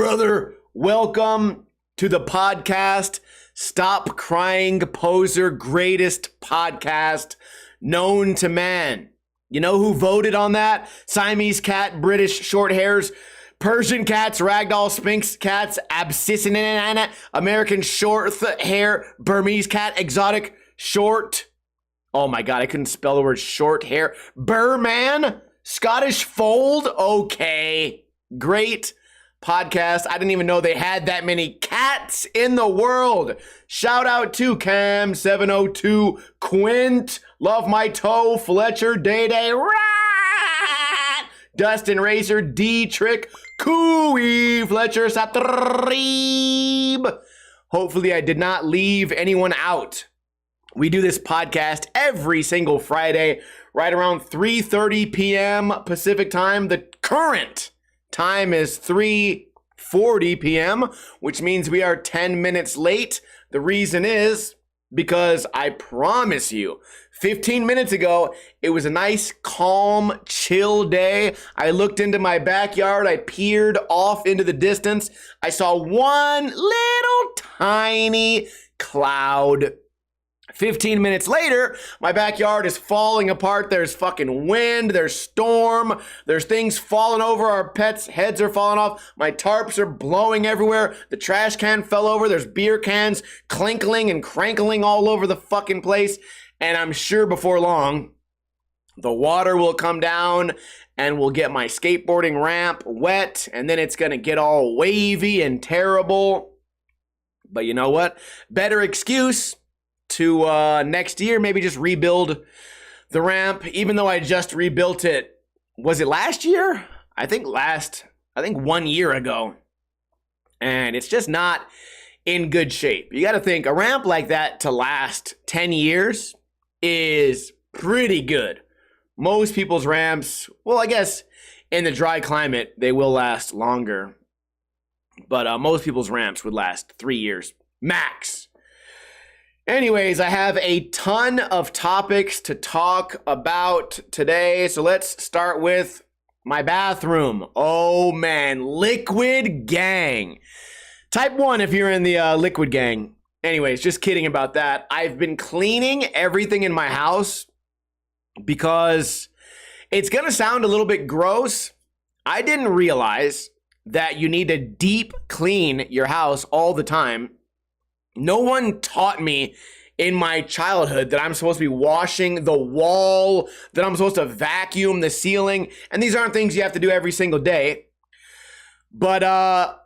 brother? Welcome to the podcast. Stop Crying Poser, greatest podcast known to man. You know who voted on that? Siamese cat, British short hairs, Persian cats, ragdoll, Sphinx cats, Abyssinian, American short hair, Burmese cat, exotic short. Oh my God, I couldn't spell the word short hair. Burman, Scottish fold. Okay, great podcast. I didn't even know they had that many cats in the world. Shout out to Cam702, Quint, Love My Toe, Fletcher, Day Day, Rat, Dustin Racer, D Trick, Cooey, Fletcher, Satrib. Hopefully I did not leave anyone out. We do this podcast every single Friday, right around 3:30 p.m. Pacific time. The current time is 3:40 p.m., which means we are 10 minutes late. The reason is because I promise you, 15 minutes ago, it was a nice, calm, chill day. I looked into my backyard. I peered off into the distance. I saw one little tiny cloud. 15 minutes later, my backyard is falling apart. There's fucking wind, there's storm, there's things falling over. Our pets' heads are falling off. My tarps are blowing everywhere. The trash can fell over. There's beer cans clinkling and crankling all over the fucking place. And I'm sure before long, the water will come down and we'll get my skateboarding ramp wet. And then it's going to get all wavy and terrible. But you know what? Better excuse to next year, maybe just rebuild the ramp, even though I just rebuilt it. Was it last year? I think 1 year ago. And it's just not in good shape. You got to think a ramp like that to last 10 years is pretty good. Most people's ramps, well, I guess in the dry climate, they will last longer. But most people's ramps would last 3 years max. Anyways, I have a ton of topics to talk about today. So let's start with my bathroom. Oh man, liquid gang. Type 1 if you're in the liquid gang. Anyways, just kidding about that. I've been cleaning everything in my house because it's going to sound a little bit gross. I didn't realize that you need to deep clean your house all the time. No one taught me in my childhood that I'm supposed to be washing the wall, that I'm supposed to vacuum the ceiling. And these aren't things you have to do every single day. But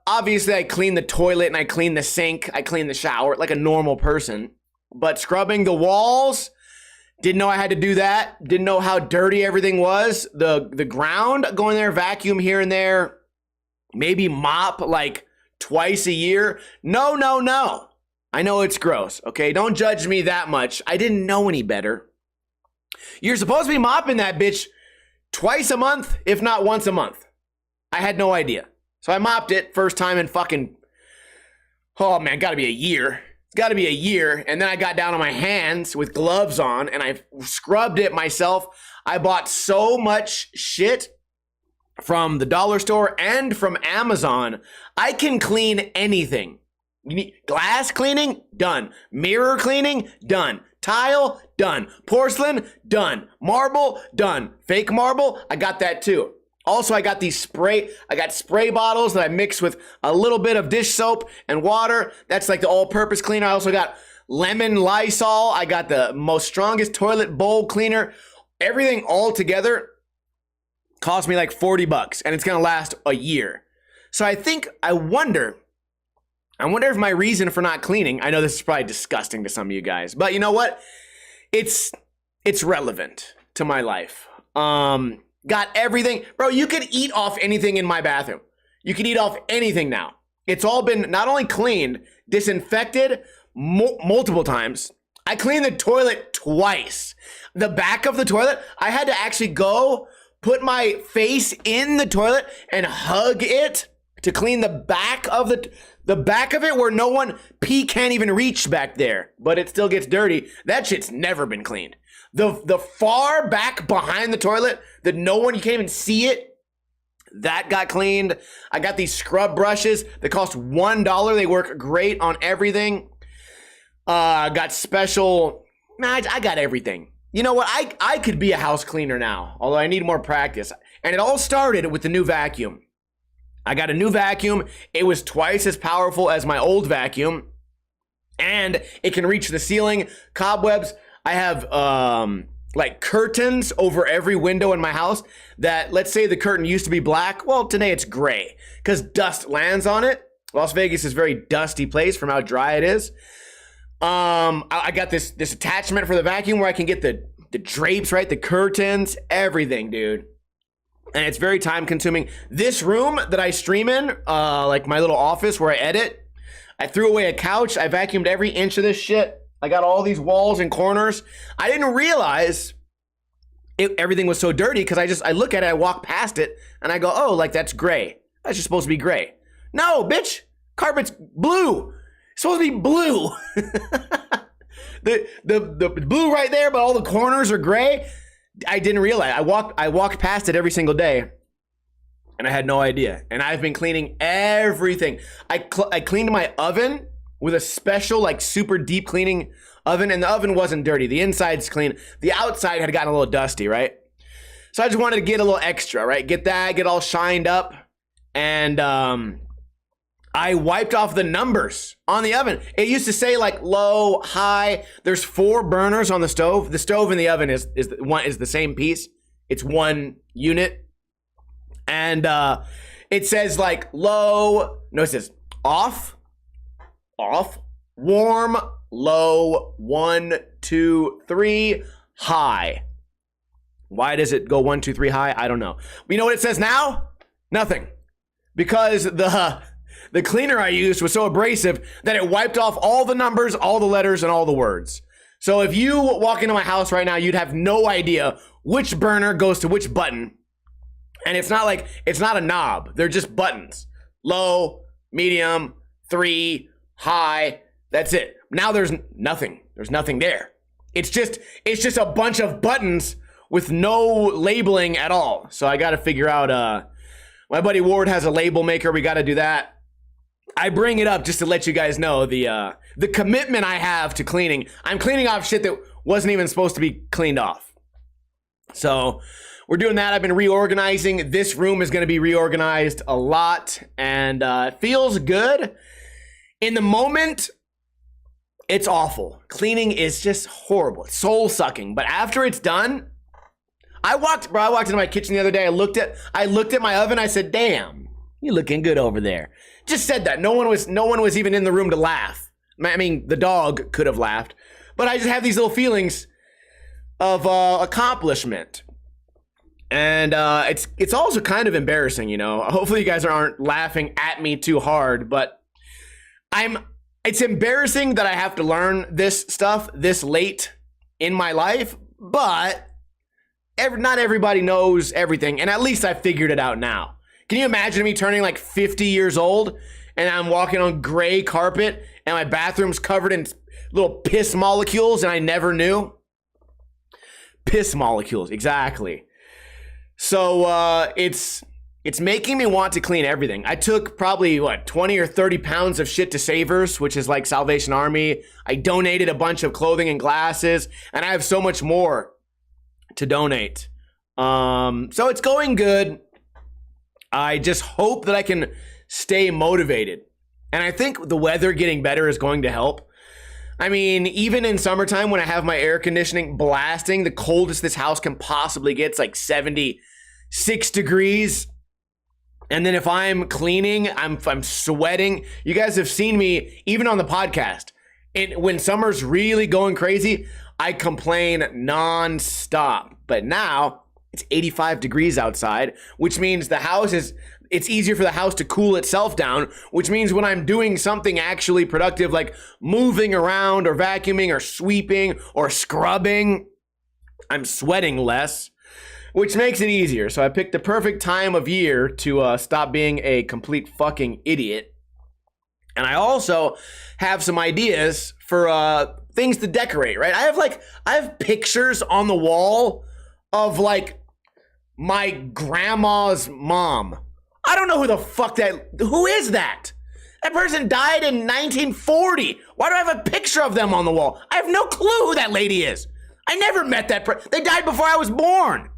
obviously I clean the toilet and I clean the sink, I clean the shower like a normal person. But scrubbing the walls, didn't know I had to do that. Didn't know how dirty everything was. The ground, go in there, vacuum here and there. Maybe mop like twice a year. No. I know it's gross, okay? Don't judge me that much. I didn't know any better. You're supposed to be mopping that bitch twice a month, if not once a month. I had no idea. So I mopped it first time in fucking, oh man, gotta be a year. It's gotta be a year. And then I got down on my hands with gloves on and I scrubbed it myself. I bought so much shit from the dollar store and from Amazon. I can clean anything. You need glass cleaning? Done. Mirror cleaning? Done. Tile? Done. Porcelain? Done. Marble? Done. Fake marble? I got that too. Also, I got spray bottles that I mix with a little bit of dish soap and water. That's like the all-purpose cleaner. I also got lemon Lysol. I got the most strongest toilet bowl cleaner. Everything all together cost me like $40 and it's going to last a year. So I wonder if my reason for not cleaning, I know this is probably disgusting to some of you guys, but you know what? It's relevant to my life. Got everything. Bro, you could eat off anything in my bathroom. You can eat off anything now. It's all been not only cleaned, disinfected multiple times. I cleaned the toilet twice. The back of the toilet, I had to actually go put my face in the toilet and hug it to clean the back of the back of it where no one pee can't even reach back there, but it still gets dirty. That shit's never been cleaned. The far back behind the toilet that no one, you can't even see it, That got cleaned. I got these scrub brushes that cost $1. They work great on everything. Got special, I got everything. You know what? I could be a house cleaner now, although I need more practice. And it all started with the new vacuum. I got a new vacuum. It was twice as powerful as my old vacuum. And it can reach the ceiling. Cobwebs. I have like curtains over every window in my house that, let's say the curtain used to be black. Well, today it's gray because dust lands on it. Las Vegas is a very dusty place from how dry it is. I got this attachment for the vacuum where I can get the drapes, right? The curtains, everything, dude. And it's very time consuming. This room that I stream in, like my little office where I edit, I threw away a couch. I vacuumed every inch of this shit. I got all these walls and corners. I didn't realize everything was so dirty because I look at it, I walk past it, and I go, oh, like that's gray. That's just supposed to be gray. No, bitch, carpet's blue. It's supposed to be blue. the blue right there, but all the corners are gray. I didn't realize. I walked past it every single day, and I had no idea. And I've been cleaning everything. I cleaned my oven with a special, like, super deep cleaning oven, and the oven wasn't dirty. The inside's clean. The outside had gotten a little dusty, right? So I just wanted to get a little extra, right? Get all shined up, and I wiped off the numbers on the oven. It used to say like low, high. There's 4 burners on the stove. The stove and the oven is the same piece. It's one unit, and it says like low. No, it says off, warm, low, 1, 2, 3, high. Why does it go 1, 2, 3 high? I don't know. But you know what it says now? Nothing, because the cleaner I used was so abrasive that it wiped off all the numbers, all the letters, and all the words. So if you walk into my house right now, you'd have no idea which burner goes to which button. And it's not a knob. They're just buttons. Low, medium, 3, high. That's it. Now there's nothing. There's nothing there. It's just a bunch of buttons with no labeling at all. So I got to figure out, my buddy Ward has a label maker. We got to do that. I bring it up just to let you guys know the commitment I have to cleaning. I'm cleaning off shit that wasn't even supposed to be cleaned off. So we're doing that. I've been reorganizing. This room is going to be reorganized a lot, and it feels good. In the moment, it's awful. Cleaning is just horrible. It's soul-sucking. But after it's done, I walked into my kitchen the other day. I looked at my oven. I said, damn, you're looking good over there. Just said that. No one was even in the room to laugh. I mean, the dog could have laughed, but I just have these little feelings of accomplishment, and it's also kind of embarrassing, you know. Hopefully, you guys aren't laughing at me too hard, but it's embarrassing that I have to learn this stuff this late in my life, but not everybody knows everything, and at least I figured it out now. Can you imagine me turning like 50 years old and I'm walking on gray carpet and my bathroom's covered in little piss molecules and I never knew? Piss molecules, exactly. So it's making me want to clean everything. I took probably 20 or 30 pounds of shit to Savers, which is like Salvation Army. I donated a bunch of clothing and glasses, and I have so much more to donate. So it's going good. I just hope that I can stay motivated. And I think the weather getting better is going to help. I mean, even in summertime when I have my air conditioning blasting, the coldest this house can possibly get is like 76 degrees. And then if I'm cleaning, I'm sweating. You guys have seen me, even on the podcast. When summer's really going crazy, I complain nonstop. But now it's 85 degrees outside, which means it's easier for the house to cool itself down, which means when I'm doing something actually productive, like moving around or vacuuming or sweeping or scrubbing, I'm sweating less, which makes it easier. So I picked the perfect time of year to stop being a complete fucking idiot. And I also have some ideas for things to decorate, right? I have pictures on the wall of like my grandma's mom, I don't know who the fuck who is that? That person died in 1940. Why do I have a picture of them on the wall? I have no clue who that lady is. I never met that person. They died before I was born.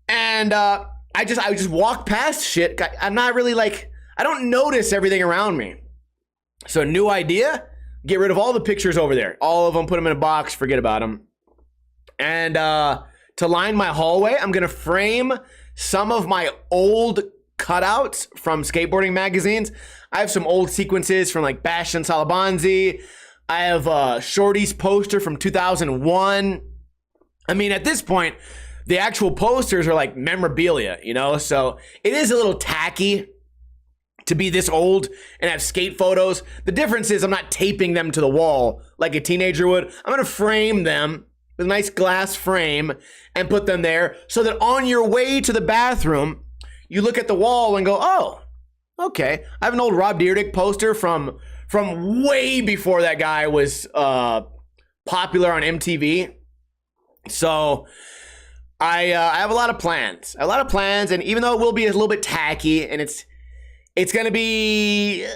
And I just walk past shit. I'm not really like, I don't notice everything around me. So new idea, get rid of all the pictures over there. All of them, put them in a box, forget about them. And to line my hallway, I'm going to frame some of my old cutouts from skateboarding magazines. I have some old sequences from like Bastian Salabanzi. I have Shorty's poster from 2001. I mean, at this point, the actual posters are like memorabilia, you know? So it is a little tacky to be this old and have skate photos. The difference is I'm not taping them to the wall like a teenager would. I'm going to frame them with a nice glass frame and put them there so that on your way to the bathroom, you look at the wall and go, oh, okay. I have an old Rob Dyrdek poster from way before that guy was popular on MTV. So I have a lot of plans. And even though it will be a little bit tacky and it's gonna be,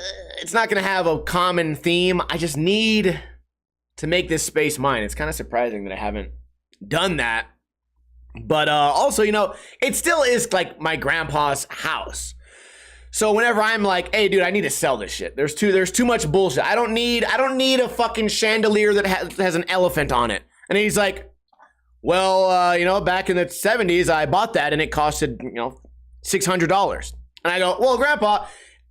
it's not gonna have a common theme. I just need to make this space mine. It's kind of surprising that I haven't done that. But also, you know, it still is like my grandpa's house. So whenever I'm like, hey, dude, I need to sell this shit. There's too much bullshit. I don't need a fucking chandelier that has an elephant on it. And he's like, well, you know, back in the 70s, I bought that and it costed, you know, $600. And I go, well, Grandpa,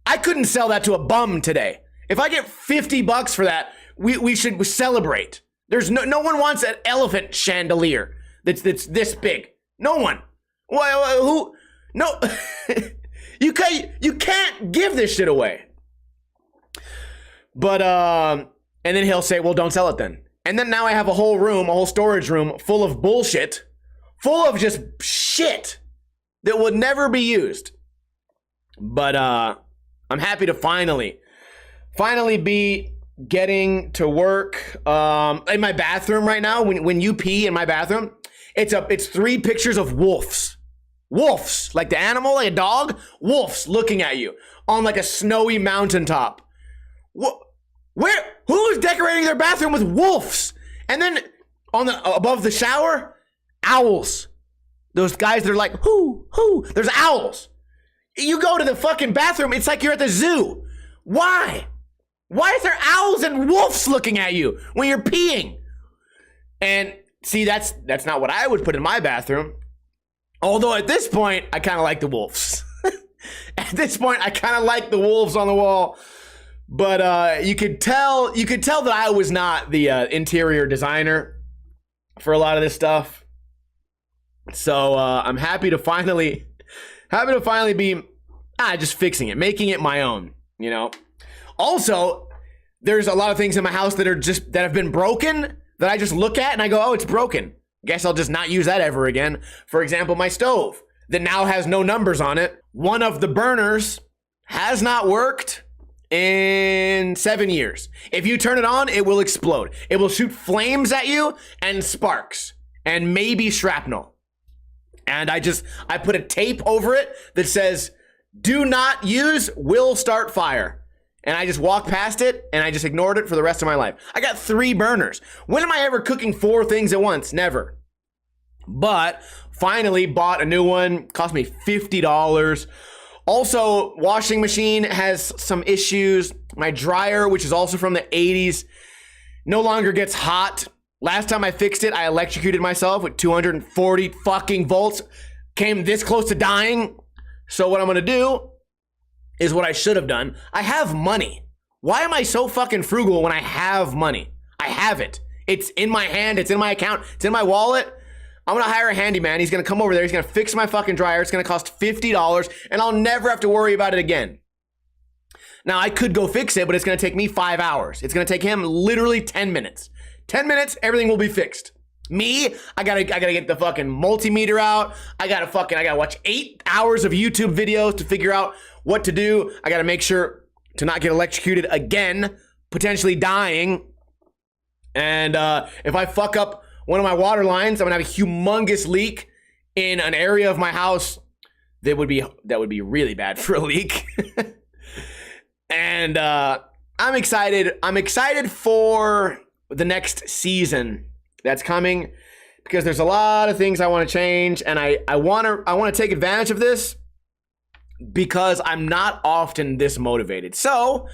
I couldn't sell that to a bum today. If I get $50 for that, we should celebrate. There's no one wants an elephant chandelier that's this big. No one. Well, who? No. You can't give this shit away. But and then he'll say, well, don't sell it then. And then now I have a whole storage room full of bullshit, full of just shit that would never be used. But I'm happy to finally be getting to work in my bathroom right now. When you pee in my bathroom, it's 3 pictures of wolves. Wolves, like the animal, like a dog, wolves looking at you on like a snowy mountaintop. Who's decorating their bathroom with wolves? And then above the shower, owls. Those guys that are like, who? There's owls. You go to the fucking bathroom, it's like you're at the zoo. Why? Why is there owls and wolves looking at you when you're peeing? And see, that's not what I would put in my bathroom. Although at this point, I kind of like the wolves. At this point, I kind of like the wolves on the wall. But you could tell that I was not the interior designer for a lot of this stuff. So I'm happy to finally be just fixing it, making it my own, you know. Also, there's a lot of things in my house that have been broken that I just look at and I go, oh, it's broken. Guess I'll just not use that ever again. For example, my stove that now has no numbers on it. One of the burners has not worked in 7 years. If you turn it on, it will explode. It will shoot flames at you and sparks and maybe shrapnel. And I put a tape over it that says, do not use, will start fire. And I just walked past it and I just ignored it for the rest of my life. I got 3 burners. When am I ever cooking 4 things at once? Never. But finally bought a new one. Cost me $50. Also, washing machine has some issues. My dryer, which is also from the 80s, no longer gets hot. Last time I fixed it, I electrocuted myself with 240 fucking volts. Came this close to dying. So what I'm gonna do is what I should have done. I have money. Why am I so fucking frugal when I have money? I have it. It's in my hand. It's in my account. It's in my wallet. I'm going to hire a handyman. He's going to come over there. He's going to fix my fucking dryer. It's going to cost $50 and I'll never have to worry about it again. Now, I could go fix it, but it's going to take me 5 hours. It's going to take him literally 10 minutes. 10 minutes, everything will be fixed. Me, I gotta get the fucking multimeter out. I gotta watch 8 hours of YouTube videos to figure out what to do. I gotta make sure to not get electrocuted again, potentially dying. And if I fuck up one of my water lines, I'm gonna have a humongous leak in an area of my house that would be really bad for a leak. And I'm excited. I'm excited for the next season that's coming because there's a lot of things I want to change, and I want to take advantage of this because I'm not often this motivated. So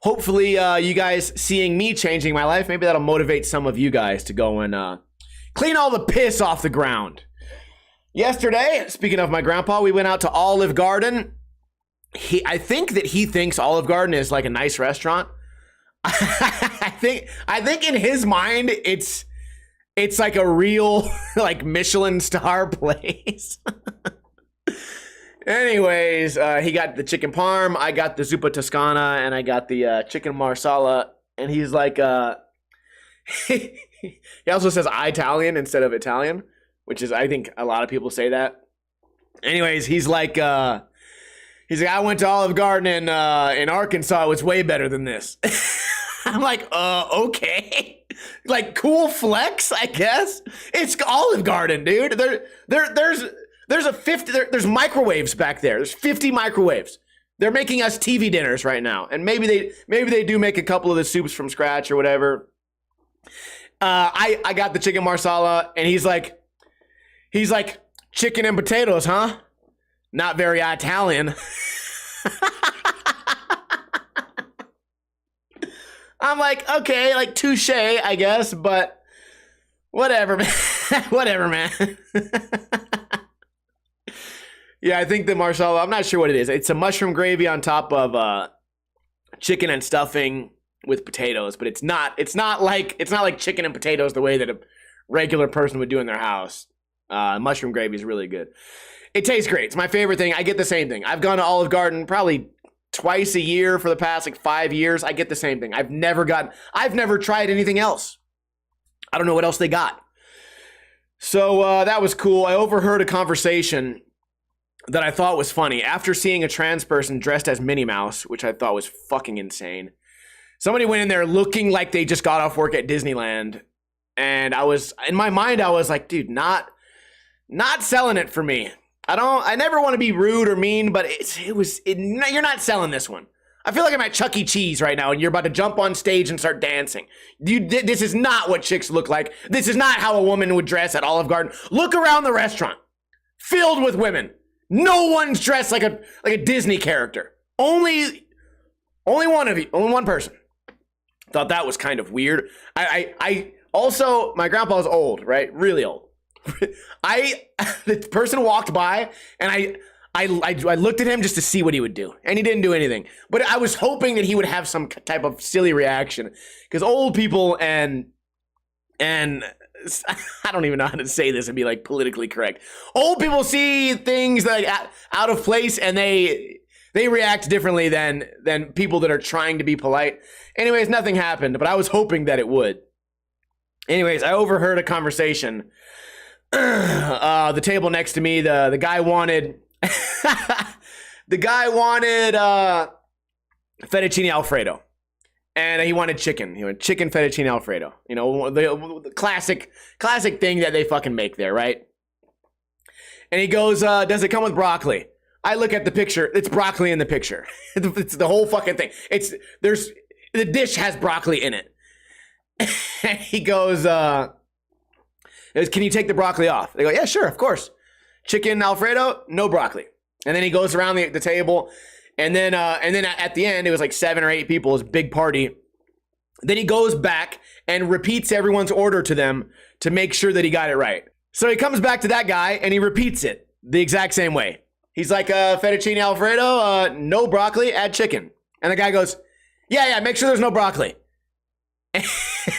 hopefully you guys seeing me changing my life, maybe that'll motivate some of you guys to go and clean all the piss off the ground. Yesterday, speaking of my grandpa, we went out to Olive Garden. I think that he thinks Olive Garden is like a nice restaurant. I think in his mind it's like a real like Michelin star place. Anyways, he got the chicken parm, I got the zuppa toscana, and I got the chicken marsala. And he's like, he also says Italian instead of Italian, which is, I think a lot of people say that. Anyways, he's like, I went to Olive Garden in Arkansas. It was way better than this. I'm like, okay. Like, cool flex, I guess. It's Olive Garden, dude. There's microwaves back there. There's 50 microwaves. They're making us TV dinners right now. And maybe they do make a couple of the soups from scratch or whatever. I got the chicken marsala, and he's like, chicken and potatoes, huh? Not very Italian. I'm like, okay, like touche, I guess, but whatever, man. Whatever, man. Yeah, I think the marsala, I'm not sure what it is. It's a mushroom gravy on top of chicken and stuffing with potatoes, but it's not like chicken and potatoes the way that a regular person would do in their house. Mushroom gravy is really good. It tastes great. It's my favorite thing. I get the same thing. I've gone to Olive Garden probably twice a year for the past like 5 years. I get the same thing. I've never tried anything else. I don't know what else they got. So that was cool. I overheard a conversation that I thought was funny. After seeing a trans person dressed as Minnie Mouse, which I thought was fucking insane. Somebody went in there looking like they just got off work at Disneyland. And in my mind, I was like, dude, not selling it for me. I never want to be rude or mean, but you're not selling this one. I feel like I'm at Chuck E. Cheese right now and you're about to jump on stage and start dancing. This is not what chicks look like. This is not how a woman would dress at Olive Garden. Look around the restaurant. Filled with women. No one's dressed like a Disney character. Only one of you. Only one person. Thought that was kind of weird. I also, my grandpa's old, right? Really old. The person walked by and I looked at him just to see what he would do, and he didn't do anything. But I was hoping that he would have some type of silly reaction, because old people and I don't even know how to say this and be like politically correct. Old people see things like out of place, and they react differently than people that are trying to be polite. Anyways, nothing happened, but I was hoping that it would. Anyways, I overheard a conversation. The table next to me, the guy wanted fettuccine Alfredo, and he wanted chicken. He wanted chicken fettuccine Alfredo. You know, the classic thing that they fucking make there, right? And he goes, "Does it come with broccoli?" I look at the picture. It's broccoli in the picture. It's the whole fucking thing. The dish has broccoli in it. And he goes, "Can you take the broccoli off?" They go, "Yeah, sure, of course." Chicken Alfredo, no broccoli. And then he goes around the table, and then at the end, it was like 7 or 8 people. It was a big party. Then he goes back and repeats everyone's order to them to make sure that he got it right. So he comes back to that guy and he repeats it the exact same way. He's like, fettuccine Alfredo, no broccoli, add chicken. And the guy goes, yeah, make sure there's no broccoli.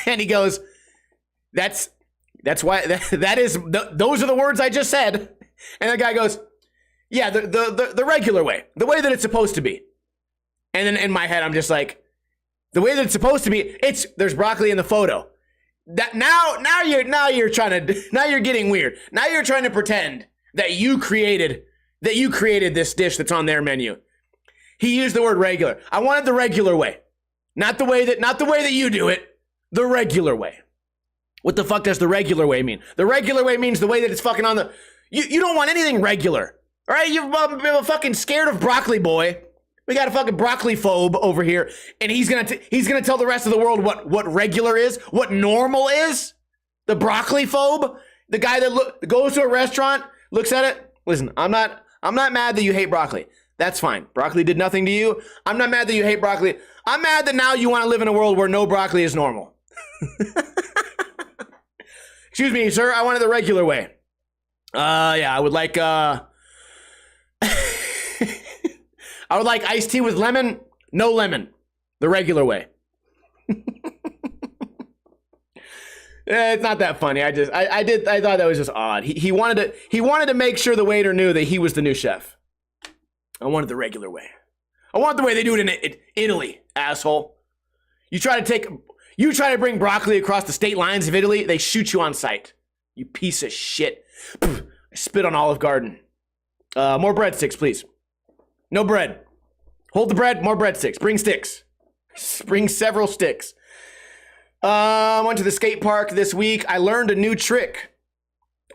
And he goes, that's why those are the words I just said. And the guy goes, yeah, the regular way, the way that it's supposed to be. And then in my head, I'm just like, the way that it's supposed to be, there's broccoli in the photo. That now you're getting weird. Now you're trying to pretend that you created this dish that's on their menu. He used the word regular. I wanted the regular way. Not the way that you do it. The regular way. What the fuck does the regular way mean? The regular way means the way that it's fucking on the... You don't want anything regular. All right, you're fucking scared of broccoli, boy. We got a fucking broccoli phobe over here, and he's gonna tell the rest of the world what regular is, what normal is. The broccoli phobe, the guy that goes to a restaurant, looks at it. Listen, I'm not mad that you hate broccoli. That's fine. Broccoli did nothing to you. I'm not mad that you hate broccoli. I'm mad that now you want to live in a world where no broccoli is normal. Excuse me, sir. I wanted the regular way. Yeah, I would like I would like iced tea with lemon, no lemon, the regular way. It's not that funny. I thought that was just odd. He wanted to make sure the waiter knew that he was the new chef. I wanted the regular way. I want the way they do it in Italy, asshole. You try to bring broccoli across the state lines of Italy, they shoot you on sight. You piece of shit. I spit on Olive Garden. More breadsticks, please. No bread. Hold the bread, more breadsticks. Bring sticks. Bring several sticks. I went to the skate park this week. I learned a new trick.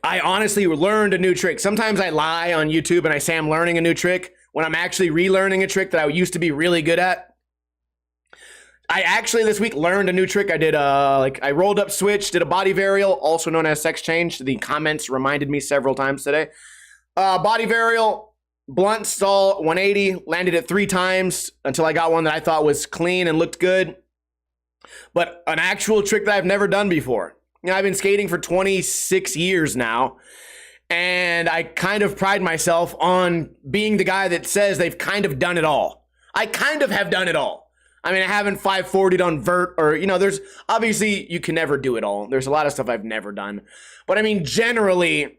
I honestly learned a new trick. Sometimes I lie on YouTube and I say I'm learning a new trick when I'm actually relearning a trick that I used to be really good at. I actually this week learned a new trick. I did I rolled up switch, did a body varial, also known as sex change. The comments reminded me several times today. Body varial, blunt stall, 180, landed it 3 times until I got one that I thought was clean and looked good. But an actual trick that I've never done before. You know, I've been skating for 26 years now, and I kind of pride myself on being the guy that says they've kind of done it all. I kind of have done it all. I mean, I haven't 540'd on vert or, you know, there's obviously you can never do it all. There's a lot of stuff I've never done. But I mean, generally,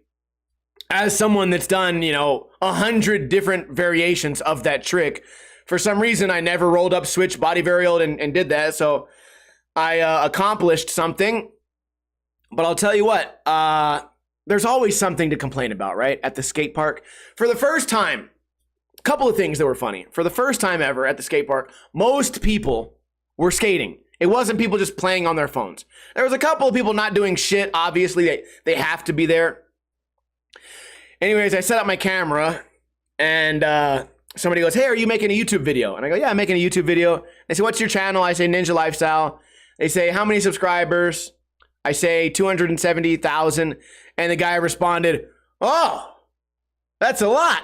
as someone that's done, you know, 100 different variations of that trick, for some reason, I never rolled up switch, body varial, and did that. So I accomplished something. But I'll tell you what, there's always something to complain about, right? At the skate park. For the first time, a couple of things that were funny. For the first time ever at the skate park, most people were skating. It wasn't people just playing on their phones. There was a couple of people not doing shit. Obviously, they have to be there. Anyways, I set up my camera, and somebody goes, "Hey, are you making a YouTube video?" And I go, "Yeah, I'm making a YouTube video." They say, "What's your channel?" I say, "Ninja Lifestyle." They say, "How many subscribers?" I say 270,000, and the guy responded, "Oh, that's a lot.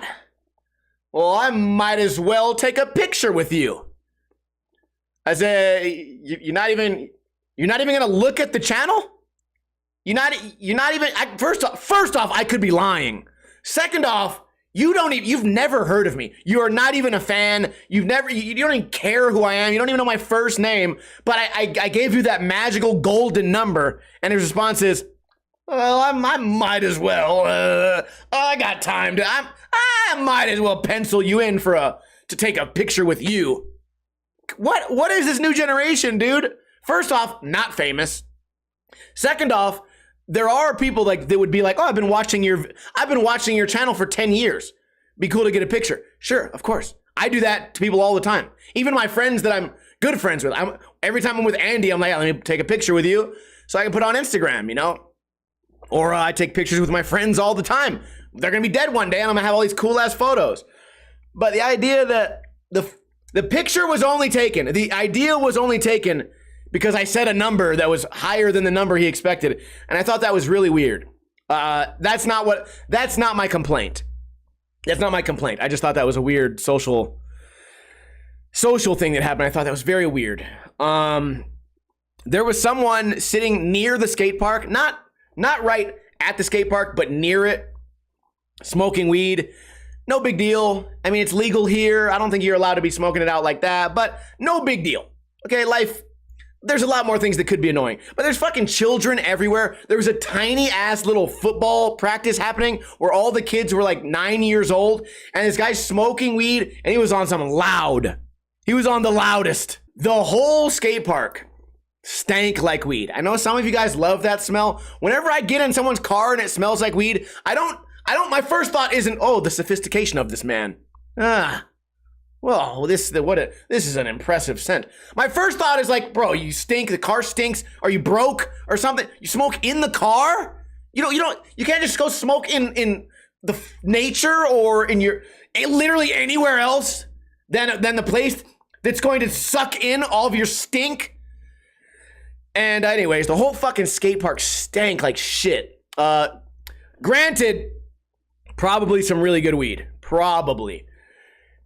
Well, I might as well take a picture with you." I say, "You're not even gonna look at the channel? You're not even. First off, I could be lying. Second off, you've never heard of me. You are not even a fan. You don't even care who I am. You don't even know my first name. But I gave you that magical golden number." And his response is, "Well, I might as well. I got time to. I might as well pencil you in to take a picture with you." What is this new generation, dude? First off, not famous. Second off, there are people like that would be like, "Oh, I've been watching your channel for 10 years. Be cool to get a picture." Sure, of course. I do that to people all the time. Even my friends that I'm good friends with. Every time I'm with Andy, I'm like, "Yeah, let me take a picture with you so I can put on Instagram," you know? Or I take pictures with my friends all the time. They're going to be dead one day and I'm going to have all these cool ass photos. But the idea that the picture was only taken, the idea was only taken because I said a number that was higher than the number he expected. And I thought that was really weird. That's not my complaint. That's not my complaint. I just thought that was a weird social thing that happened. I thought that was very weird. There was someone sitting near the skate park, not right at the skate park, but near it, smoking weed. No big deal. I mean, it's legal here. I don't think you're allowed to be smoking it out like that, but no big deal. Okay, life, there's a lot more things that could be annoying, but there's fucking children everywhere. There was a tiny ass little football practice happening where all the kids were like 9 years old, and this guy's smoking weed, and he was on something loud. He was on the loudest. The whole skate park stank like weed. I know some of you guys love that smell. Whenever I get in someone's car and it smells like weed, my first thought isn't, "Oh, the sophistication of this man. Well, this is an impressive scent." My first thought is like, "Bro, you stink. The car stinks. Are you broke or something? You smoke in the car? You can't just go smoke in the nature or in your literally anywhere else than the place that's going to suck in all of your stink. And anyways, the whole fucking skate park stank like shit. Granted, probably some really good weed, probably.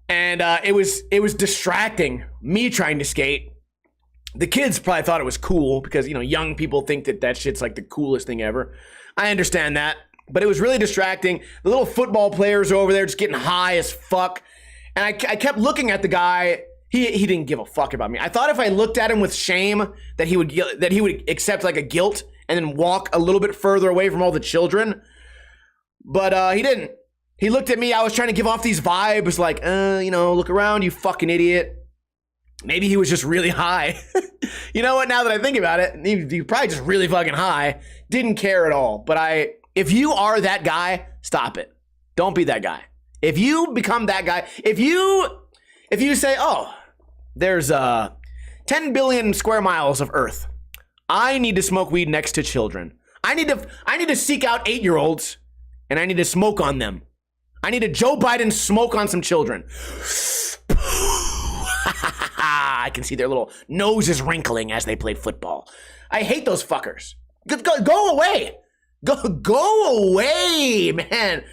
And it was distracting me trying to skate. The kids probably thought it was cool because, you know, young people think that shit's like the coolest thing ever. I understand that, but it was really distracting. The little football players are over there just getting high as fuck. And I kept looking at the guy. He didn't give a fuck about me. I thought if I looked at him with shame that he would accept like a guilt and then walk a little bit further away from all the children. But he didn't. He looked at me. I was trying to give off these vibes like, you know, look around, you fucking idiot. Maybe he was just really high. You know what? Now that I think about it, he probably just really fucking high. Didn't care at all. But if you are that guy, stop it. Don't be that guy. If you become that guy, if you say, oh, there's 10 billion square miles of Earth. I need to smoke weed next to children. I need to seek out 8-year-olds and I need to smoke on them. I need a Joe Biden smoke on some children. I can see their little noses wrinkling as they play football. I hate those fuckers. Go away. Go away, man.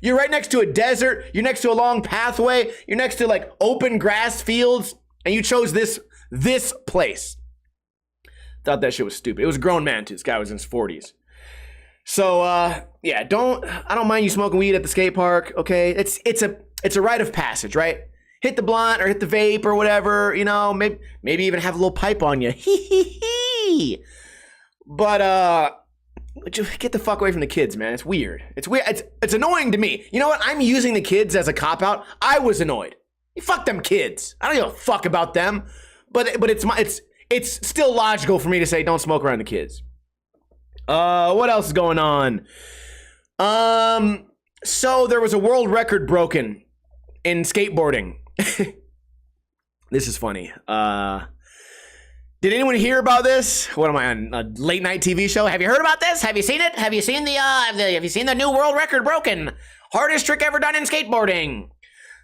You're right next to a desert. You're next to a long pathway. You're next to like open grass fields, and you chose this place. Thought that shit was stupid. It was a grown man too. This guy was in his 40s. So yeah, I don't mind you smoking weed at the skate park. Okay, it's a rite of passage, right? Hit the blunt or hit the vape or whatever. You know, maybe even have a little pipe on you. But just get the fuck away from the kids, man. It's weird. It's weird. It's annoying to me. You know what? I'm using the kids as a cop-out. I was annoyed. Fuck them kids. I don't give a fuck about them. But it's still logical for me to say don't smoke around the kids. What else is going on? So there was a world record broken in skateboarding. This is funny. Did anyone hear about this? What am I on, a late night TV show? Have you heard about this? Have you seen it? Have you seen the new world record broken? Hardest trick ever done in skateboarding.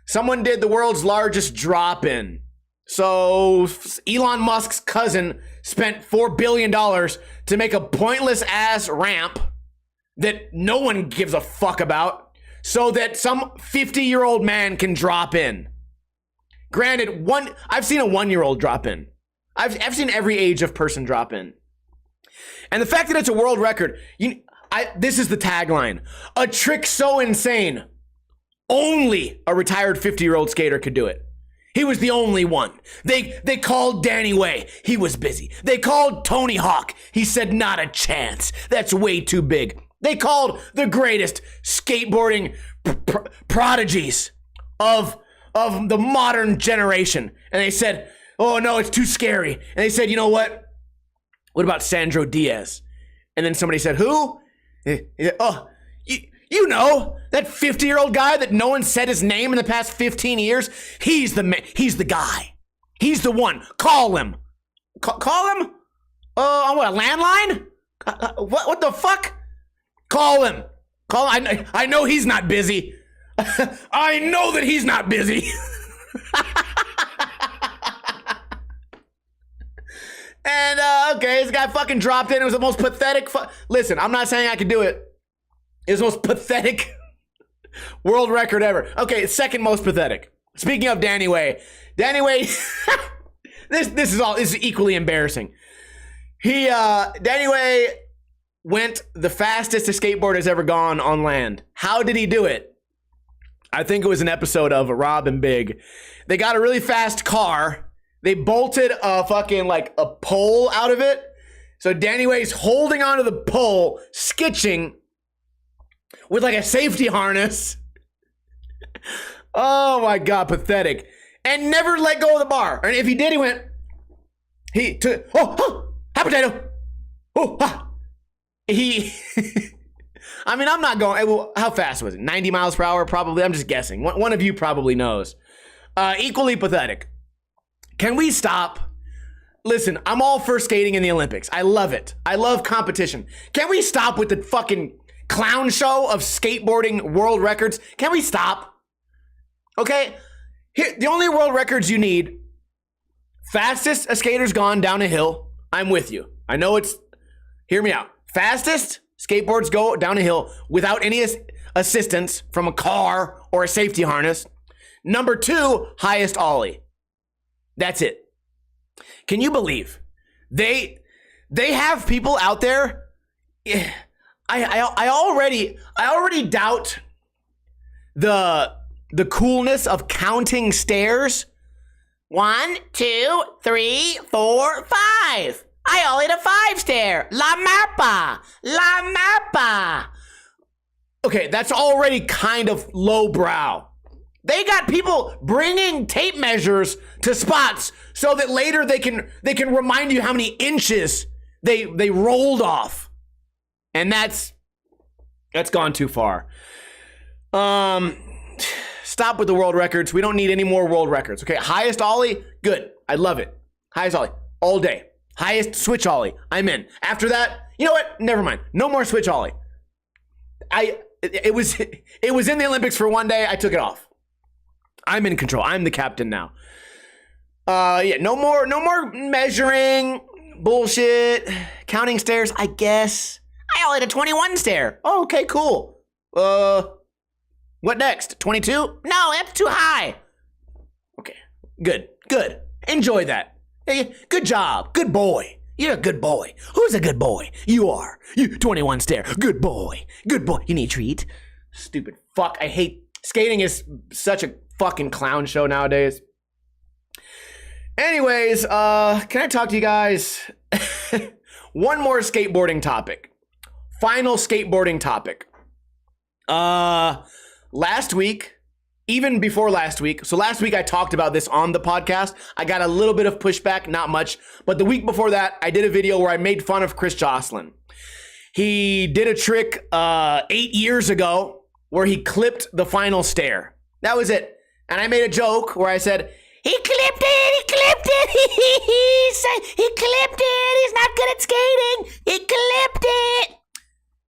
Someone did the world's largest drop-in. So Elon Musk's cousin spent $4 billion to make a pointless ass ramp that no one gives a fuck about so that some 50-year-old man can drop in. Granted, I've seen a 1-year-old drop in. I've seen every age of person drop in. And the fact that it's a world record, this is the tagline. A trick so insane, only a retired 50-year-old skater could do it. He was the only one. They called Danny Way. He was busy. They called Tony Hawk. He said, not a chance. That's way too big. They called the greatest skateboarding prodigies of the modern generation. And they said, oh no, it's too scary. And they said, you know what? What about Sandro Diaz? And then somebody said, who? Oh, you know, that 50-year-old guy that no one said his name in the past 15 years? He's the man. He's the guy. He's the one. Call him. Call him? On what, a landline? What the fuck? Call him. I know he's not busy. I know that he's not busy. And, okay, this guy fucking dropped in. It was the most pathetic. Listen, I'm not saying I could do it. It was the most pathetic world record ever. Okay, second most pathetic. Speaking of Danny Way. Danny Way, this is equally embarrassing. Danny Way went the fastest a skateboard has ever gone on land. How did he do it? I think it was an episode of Rob and Big. They got a really fast car. They bolted a fucking like a pole out of it. So Danny Way's holding onto the pole, skitching with like a safety harness. Oh my God, pathetic. And never let go of the bar. And if he did, he took, hot potato. Oh, ha. I mean, I'm not going, well, how fast was it? 90 miles per hour, probably. I'm just guessing. One of you probably knows. Equally pathetic. Can we stop? Listen, I'm all for skating in the Olympics. I love it. I love competition. Can we stop with the fucking clown show of skateboarding world records. Can we stop? Okay, here, the only world records you need: fastest a skater's gone down a hill. I'm with you. I know it's, hear me out. Fastest skateboards go down a hill without any assistance from a car or a safety harness. Number 2, highest ollie. That's it. Can you believe they have people out there? I already doubt the coolness of counting stairs. 1, 2, 3, 4, 5. I ollied a 5-stair. La mappa. La mappa. Okay, that's already kind of lowbrow. They got people bringing tape measures to spots so that later they can remind you how many inches they rolled off. And that's gone too far. Stop with the world records. We don't need any more world records. Okay, highest ollie, good. I love it. Highest ollie, all day. Highest switch ollie, I'm in. After that, you know what? Never mind. No more switch ollie. It was in the Olympics for one day. I took it off. I'm in control. I'm the captain now. Yeah, no more measuring bullshit. Counting stairs, I guess. I ollied a 21 stair. Oh, okay, cool. What next? 22? No, that's too high. Okay, good. Enjoy that. Hey, good job. Good boy. You're a good boy. Who's a good boy? You are. You 21 stair. Good boy. Good boy. You need a treat? Stupid fuck. I hate skating is such a fucking clown show nowadays. Anyways, can I talk to you guys? One more skateboarding topic. Final skateboarding topic. Last week, even before last week, so last week I talked about this on the podcast. I got a little bit of pushback, not much, but the week before that, I did a video where I made fun of Joslin. He did a trick 8 years ago where he clipped the final stair. That was it. And I made a joke where I said, he clipped it, he clipped it, he's not good at skating, he clipped it.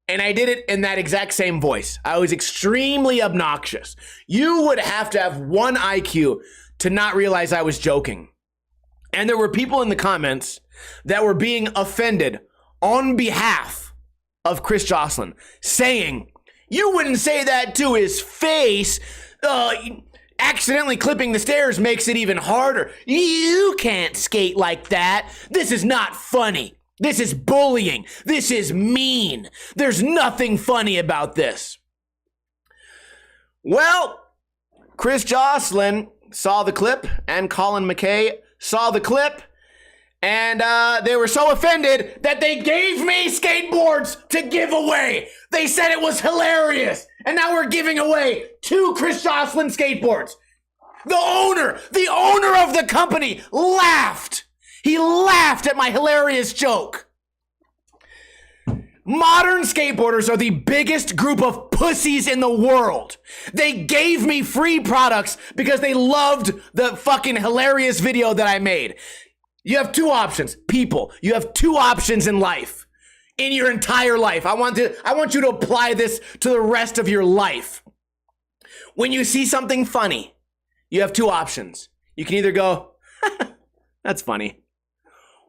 And I did it in that exact same voice. I was extremely obnoxious. You would have to have one IQ to not realize I was joking. And there were people in the comments that were being offended on behalf of Joslin, saying, you wouldn't say that to his face. Accidentally clipping the stairs makes it even harder. You can't skate like that. This is not funny. This is bullying. This is mean. There's nothing funny about this. Well, Joslin saw the clip, and Colin McKay saw the clip, and they were so offended that they gave me skateboards to give away. They said it was hilarious, and now we're giving away 2 Joslin skateboards. The owner of the company laughed. He laughed at my hilarious joke. Modern skateboarders are the biggest group of pussies in the world. They gave me free products because they loved the fucking hilarious video that I made. You have 2 options, people. You have 2 options in life. In your entire life. I want you to apply this to the rest of your life. When you see something funny, you have 2 options. You can either go, that's funny.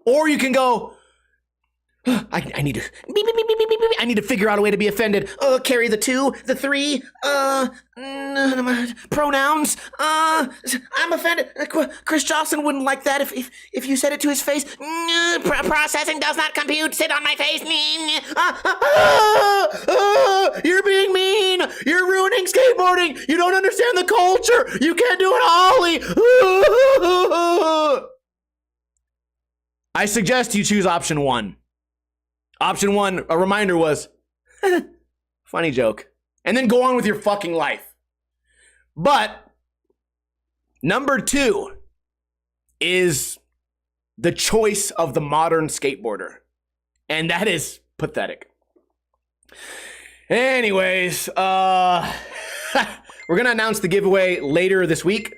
Or you can go, I need to figure out a way to be offended. Carry the 2, the 3, pronouns. I'm offended. Joslin wouldn't like that if you said it to his face. Processing does not compute. Sit on my face. You're being mean. You're ruining skateboarding. You don't understand the culture. You can't do an ollie. I suggest you choose option 1. Option 1, a reminder was, funny joke. And then go on with your fucking life. But number 2 is the choice of the modern skateboarder. And that is pathetic. Anyways, we're going to announce the giveaway later this week.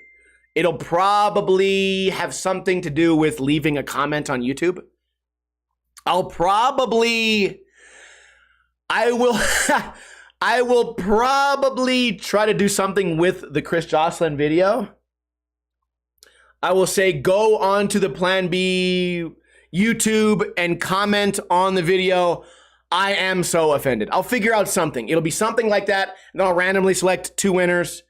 It'll probably have something to do with leaving a comment on YouTube. I'll probably I will I will probably try to do something with the Chris Joslin video. I will say go on to the Plan B YouTube and comment on the video. I am so offended. I'll figure out something. It'll be something like that, and then I'll randomly select 2 winners.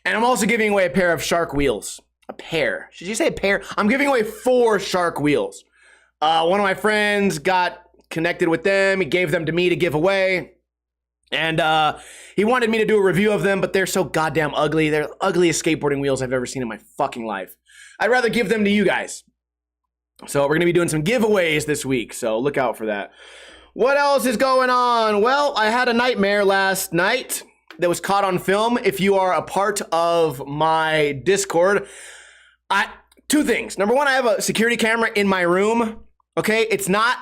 And I'm also giving away a pair of shark wheels. A pair. Should you say a pair? I'm giving away 4 shark wheels. One of my friends got connected with them. He gave them to me to give away. And he wanted me to do a review of them, but they're so goddamn ugly. They're the ugliest skateboarding wheels I've ever seen in my fucking life. I'd rather give them to you guys. So we're going to be doing some giveaways this week, so look out for that. What else is going on? Well, I had a nightmare last night that was caught on film. If you are a part of my Discord, 2 things. Number 1, I have a security camera in my room. Okay, it's not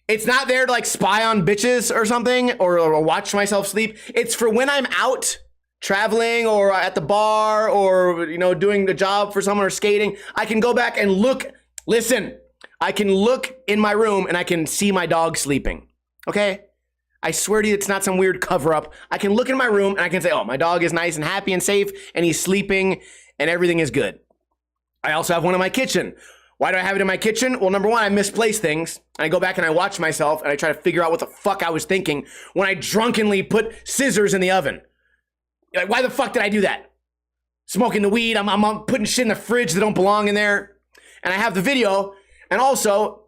there to like spy on bitches or something or watch myself sleep. It's for when I'm out traveling or at the bar or, you know, doing the job for someone or skating. I can go back and look. Listen, I can look in my room and I can see my dog sleeping. Okay? I swear to you, it's not some weird cover up. I can look in my room and I can say, oh, my dog is nice and happy and safe and he's sleeping and everything is good. I also have one in my kitchen. Why do I have it in my kitchen? Well, number 1, I misplace things. And I go back and I watch myself and I try to figure out what the fuck I was thinking when I drunkenly put scissors in the oven. You're like, why the fuck did I do that? Smoking the weed, I'm putting shit in the fridge that don't belong in there. And I have the video. And also,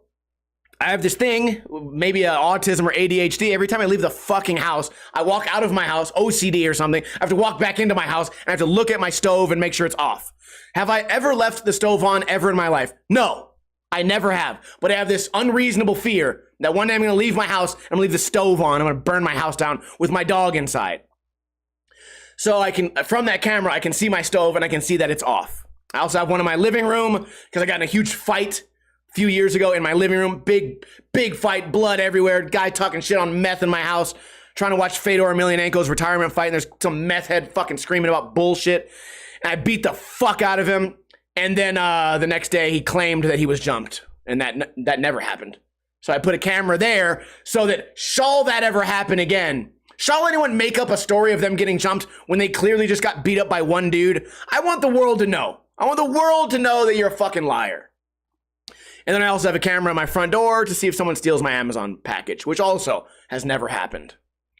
I have this thing, maybe autism or ADHD. Every time I leave the fucking house, I walk out of my house, OCD or something. I have to walk back into my house and I have to look at my stove and make sure it's off. Have I ever left the stove on ever in my life? No, I never have. But I have this unreasonable fear that one day I'm going to leave my house and I'm going to leave the stove on. I'm going to burn my house down with my dog inside. So I can, from that camera, I can see my stove and I can see that it's off. I also have one in my living room because I got in a huge fight a few years ago in my living room. Big fight, blood everywhere. Guy talking shit on meth in my house. Trying to watch Fedor Emelianenko's retirement fight. And there's some meth head fucking screaming about bullshit. And I beat the fuck out of him. And then the next day he claimed that he was jumped. And that never happened. So I put a camera there so that shall that ever happen again, shall anyone make up a story of them getting jumped when they clearly just got beat up by one dude? I want the world to know. I want the world to know that you're a fucking liar. And then I also have a camera at my front door to see if someone steals my Amazon package, which also has never happened.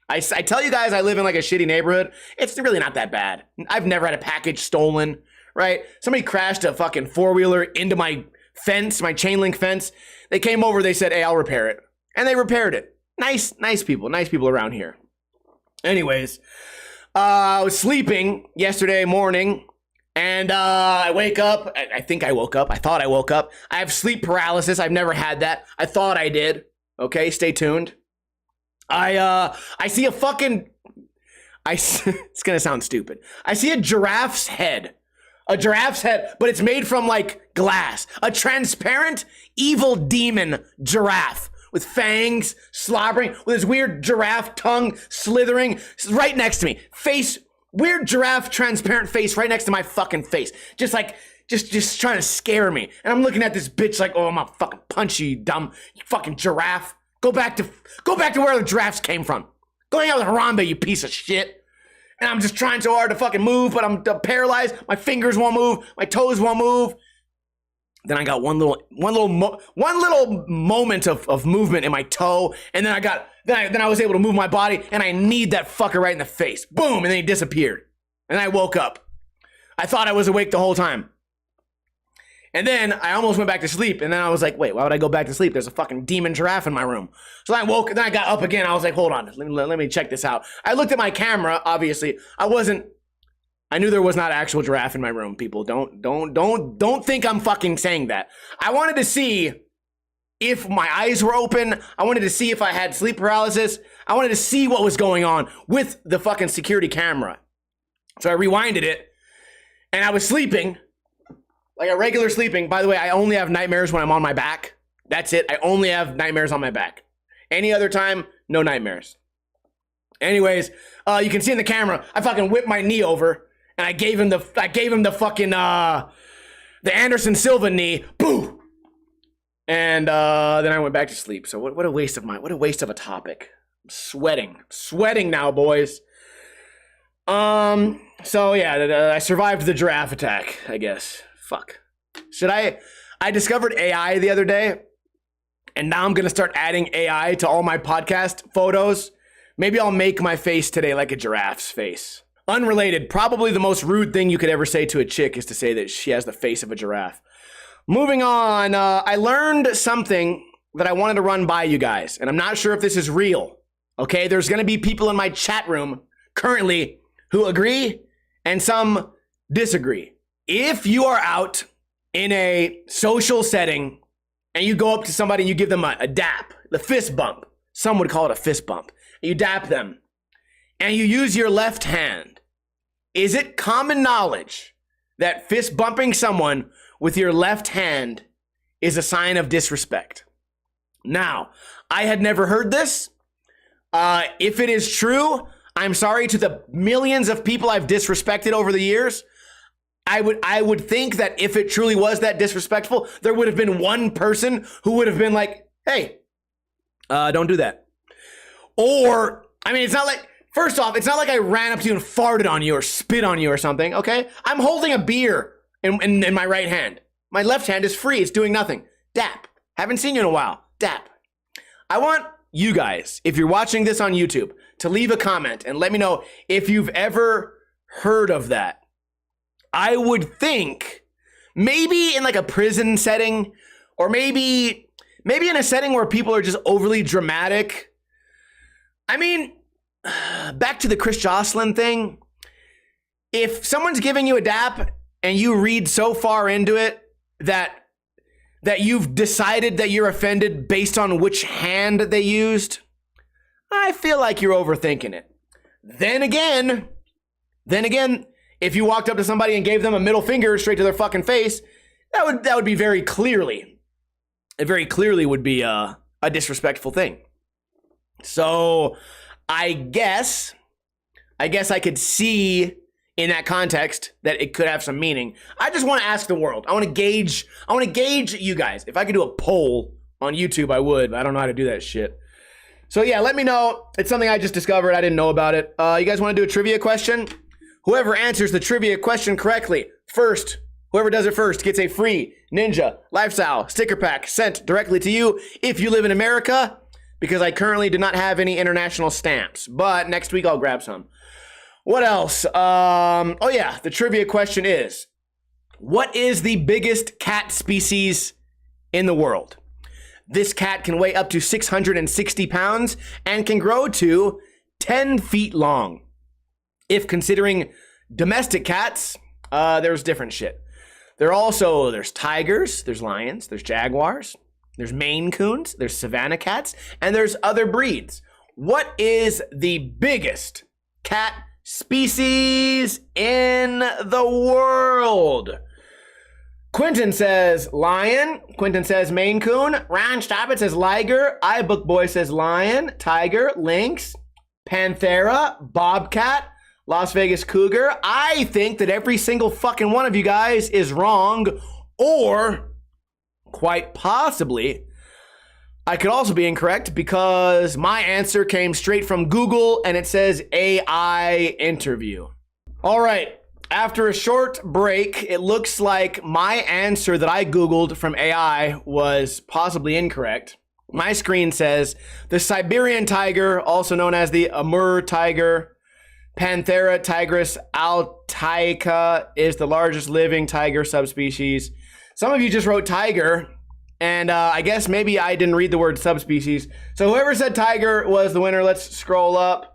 I tell you guys I live in like a shitty neighborhood. It's really not that bad. I've never had a package stolen, right? Somebody crashed a fucking 4-wheeler into my fence, my chain link fence. They came over, they said, hey, I'll repair it. And they repaired it. Nice people around here. Anyways, I was sleeping yesterday morning and I wake up. I think I woke up. I thought I woke up. I have sleep paralysis. I've never had that. I thought I did. Okay, stay tuned. I see a fucking, it's gonna sound stupid. I see a giraffe's head. A giraffe's head, but it's made from like glass. A transparent evil demon giraffe with fangs slobbering, with his weird giraffe tongue slithering right next to me. Face, weird giraffe transparent face right next to my fucking face. Just like, just trying to scare me. And I'm looking at this bitch like, oh, I'm gonna fucking punch you, you dumb fucking giraffe. Go back to where the giraffes came from. Go hang out with Harambe, you piece of shit. And I'm just trying so hard to fucking move, but I'm paralyzed. My fingers won't move. My toes won't move. Then I got one little moment of movement in my toe, and then I was able to move my body, and I kneed that fucker right in the face. Boom, and then he disappeared. And I woke up. I thought I was awake the whole time. And then I almost went back to sleep, and then I was like, wait, why would I go back to sleep? There's a fucking demon giraffe in my room. So then I got up again. I was like, hold on, let me check this out. I looked at my camera, obviously. I knew there was not an actual giraffe in my room, people. Don't think I'm fucking saying that. I wanted to see if my eyes were open. I wanted to see if I had sleep paralysis. I wanted to see what was going on with the fucking security camera. So I rewinded it, and I was sleeping. Like a regular sleeping. By the way, I only have nightmares when I'm on my back. That's it. I only have nightmares on my back. Any other time, no nightmares. Anyways, you can see in the camera, I fucking whipped my knee over, and I gave him the fucking the Anderson Silva knee. Boo! And then I went back to sleep. So what a waste of a topic. Sweating now, boys. So yeah, I survived the giraffe attack, I guess. Fuck. I discovered AI the other day, and now I'm gonna start adding AI to all my podcast photos. Maybe I'll make my face today like a giraffe's face. Unrelated, probably the most rude thing you could ever say to a chick is to say that she has the face of a giraffe. Moving on, I learned something that I wanted to run by you guys, and I'm not sure if this is real. Okay, there's gonna be people in my chat room currently who agree and some disagree. If you are out in a social setting and you go up to somebody and you give them a dap, the fist bump, some would call it a fist bump, you dap them, and you use your left hand, is it common knowledge that fist bumping someone with your left hand is a sign of disrespect? Now, I had never heard this. If it is true, I'm sorry to the millions of people I've disrespected over the years. I would think that if it truly was that disrespectful, there would have been one person who would have been like, hey, don't do that. Or, I mean, it's not like, first off, it's not like I ran up to you and farted on you or spit on you or something, okay? I'm holding a beer in my right hand. My left hand is free. It's doing nothing. Dap. Haven't seen you in a while. Dap. I want you guys, if you're watching this on YouTube, to leave a comment and let me know if you've ever heard of that. I would think maybe in like a prison setting, or maybe in a setting where people are just overly dramatic. I mean, back to the Chris Joslin thing. If someone's giving you a dap and you read so far into it that you've decided that you're offended based on which hand they used, I feel like you're overthinking it. Then again, if you walked up to somebody and gave them a middle finger straight to their fucking face, that would be very clearly would be a disrespectful thing. So I guess I could see in that context that it could have some meaning. I just want to ask the world. I want to gauge you guys. If I could do a poll on YouTube, I would, but I don't know how to do that shit. So yeah, let me know. It's something I just discovered. I didn't know about it. You guys want to do a trivia question? Whoever answers the trivia question correctly first, whoever does it first gets a free Ninja Lifestyle sticker pack sent directly to you if you live in America, because I currently do not have any international stamps, but next week I'll grab some. What else? Oh yeah, the trivia question is, what is the biggest cat species in the world? This cat can weigh up to 660 pounds and can grow to 10 feet long. If considering domestic cats, there's different shit. There's tigers, there's lions, there's jaguars, there's Maine Coons, there's Savannah cats, and there's other breeds. What is the biggest cat species in the world? Quentin says lion. Quentin says Maine Coon. Ryan Stoppett says liger. iBookBoy says lion, tiger, lynx, panthera, bobcat, Las Vegas cougar. I think that every single fucking one of you guys is wrong, or quite possibly I could also be incorrect because my answer came straight from Google and it says AI interview. All right, after a short break, it looks like my answer that I Googled from AI was possibly incorrect. My screen says the Siberian tiger, also known as the Amur tiger, Panthera tigris altaica, is the largest living tiger subspecies. Some of you just wrote tiger, and I guess maybe I didn't read the word subspecies. So whoever said tiger was the winner. Let's scroll up.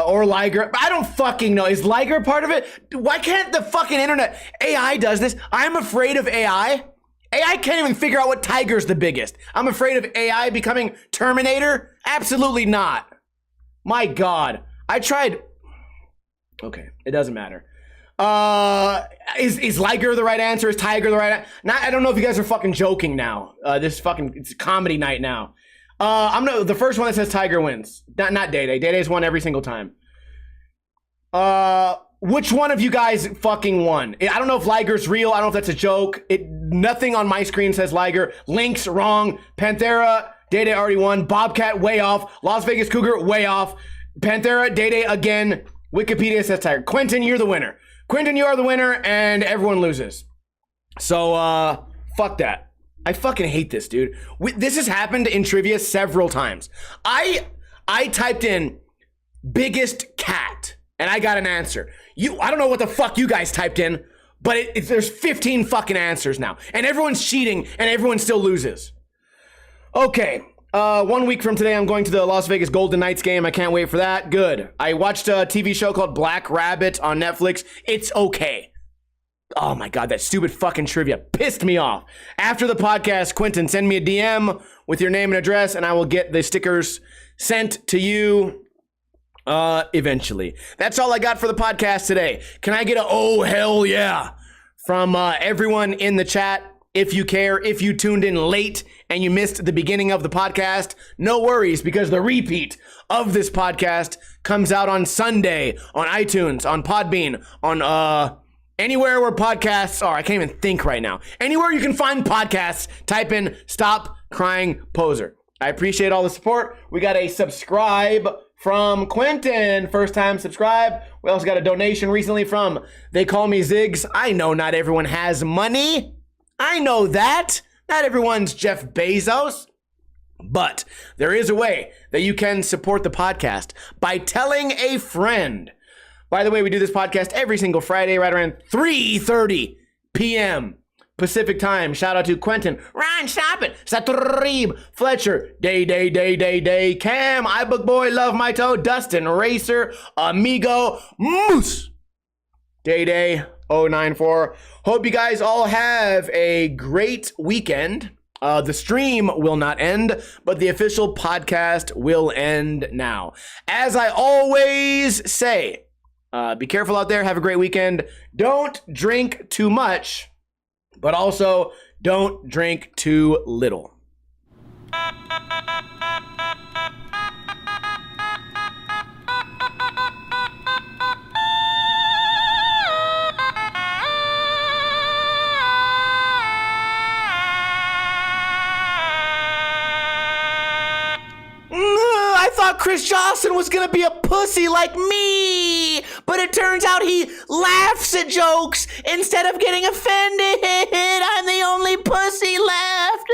Or liger. I don't fucking know. Is liger part of it? Why can't the fucking internet? AI does this. I'm afraid of AI. AI can't even figure out what tiger's the biggest. I'm afraid of AI becoming Terminator. Absolutely not. My God. I tried. Okay, it doesn't matter. Is liger the right answer? Is tiger the right answer? I don't know if you guys are fucking joking now. It's a comedy night now. The first one that says tiger wins. Not Day Day. Day Day's won every single time. Which one of you guys fucking won? I don't know if liger's real. I don't know if that's a joke. Nothing on my screen says liger. Lynx, wrong. Panthera Day already won. Bobcat, way off. Las Vegas Cougar, way off. Panthera, Day again. Wikipedia says tired. Quentin, you're the winner. Quentin, you are the winner, and everyone loses. So, fuck that. I fucking hate this, dude. This has happened in trivia several times. I typed in biggest cat, and I got an answer. I don't know what the fuck you guys typed in, but there's 15 fucking answers now, and everyone's cheating, and everyone still loses. Okay, 1 week from today, I'm going to the Las Vegas Golden Knights game. I can't wait for that. Good. I watched a TV show called Black Rabbit on Netflix. It's okay. Oh my God, that stupid fucking trivia pissed me off. After the podcast, Quentin, send me a DM with your name and address, and I will get the stickers sent to you eventually. That's all I got for the podcast today. Can I get a oh hell yeah from everyone in the chat? If you care, if you tuned in late and you missed the beginning of the podcast, no worries, because the repeat of this podcast comes out on Sunday on iTunes, on Podbean, on anywhere where podcasts are. I can't even think right now. Anywhere you can find podcasts, type in Stop Crying Poser. I appreciate all the support. We got a subscribe from Quentin, first time subscribe. We also got a donation recently from They Call Me Ziggs. I know not everyone has money. I know that. Not everyone's Jeff Bezos. But there is a way that you can support the podcast by telling a friend. By the way, we do this podcast every single Friday right around 3:30 p.m. Pacific time. Shout out to Quentin, Ryan, stop it, Satrib, Fletcher, Day, Cam, iBook Boy, Love My Toe, Dustin, Racer, Amigo, Moose, Day 094. Hope you guys all have a great weekend. The stream will not end, but the official podcast will end now. As I always say, be careful out there. Have a great weekend. Don't drink too much, but also don't drink too little. I thought Chris Joslin was gonna be a pussy like me, but it turns out he laughs at jokes instead of getting offended. I'm the only pussy left.